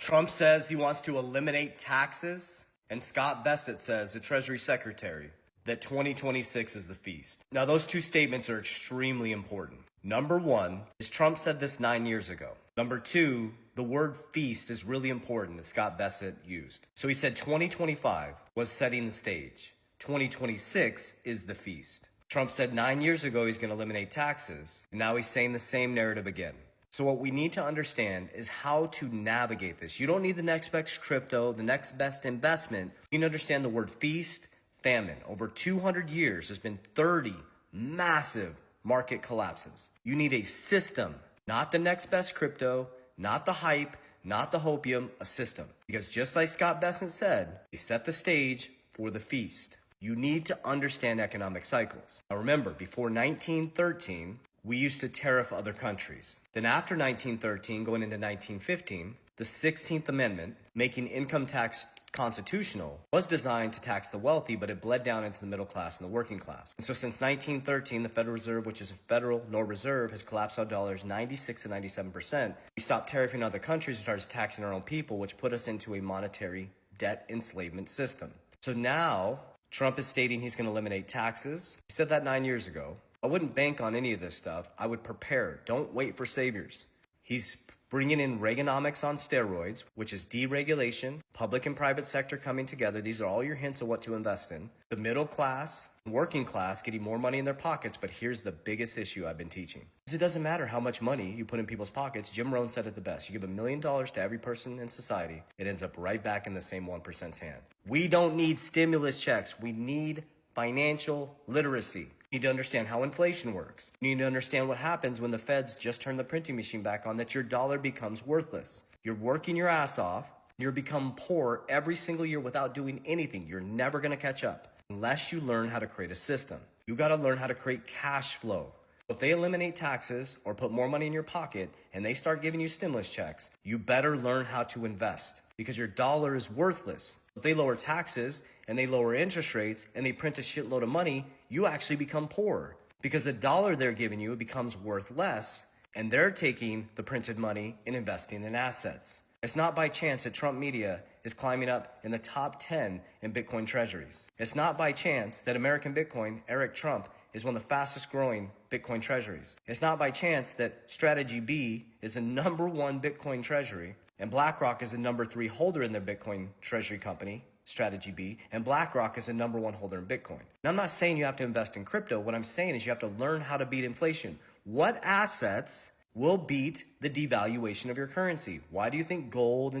Trump says he wants to eliminate taxes, and Scott Bessent says, the Treasury Secretary, that 2026 is the feast. Now, those two statements are extremely important. Number one is Trump said this 9 years ago. Number two, the word feast is really important that Scott Bessent used. So he said 2025 was setting the stage. 2026 is the feast. Trump said 9 years ago he's going to eliminate taxes, and now he's saying the same narrative again. So what we need to understand is how to navigate this. You don't need the next best crypto, the next best investment. You need to understand the word feast, famine. Over 200 years, there's been 30 massive market collapses. You need a system, not the next best crypto, not the hype, not the hopium, a system. Because just like Scott Bessent said, they set the stage for the feast. You need to understand economic cycles. Now remember, before 1913, we used to tariff other countries. Then after 1913, going into 1915, the 16th Amendment, making income tax constitutional, was designed to tax the wealthy, but it bled down into the middle class and the working class. And so since 1913, the Federal Reserve, which is a federal nor reserve, has collapsed our dollars 96 to 97%. We stopped tariffing other countries and started taxing our own people, which put us into a monetary debt enslavement system. So now Trump is stating he's going to eliminate taxes. He said that 9 years ago. I wouldn't bank on any of this stuff. I would prepare. Don't wait for saviors. He's bringing in Reaganomics on steroids, which is deregulation, public and private sector coming together. These are all your hints of what to invest in. The middle class, working class getting more money in their pockets. But here's the biggest issue I've been teaching. Is it doesn't matter how much money you put in people's pockets. Jim Rohn said it the best. You give $1 million to every person in society, it ends up right back in the same 1%'s hand. We don't need stimulus checks. We need financial literacy. You need to understand how inflation works. You need to understand what happens when the feds just turn the printing machine back on, that your dollar becomes worthless. You're working your ass off. You're become poor every single year without doing anything. You're never going to catch up unless you learn how to create a system. You got to learn how to create cash flow. If they eliminate taxes or put more money in your pocket and they start giving you stimulus checks, you better learn how to invest because your dollar is worthless. If they lower taxes and they lower interest rates and they print a shitload of money, you actually become poor because the dollar they're giving you becomes worth less and they're taking the printed money and investing in assets. It's not by chance that Trump Media is climbing up in the top 10 in Bitcoin treasuries. It's not by chance that American Bitcoin, Eric Trump, is one of the fastest growing Bitcoin treasuries. It's not by chance that Strategy B is the #1 Bitcoin treasury and BlackRock is the #3 holder in their Bitcoin treasury company, Strategy B, and BlackRock is the #1 holder in Bitcoin. Now, I'm not saying you have to invest in crypto. What I'm saying is you have to learn how to beat inflation. What assets will beat the devaluation of your currency? Why do you think gold and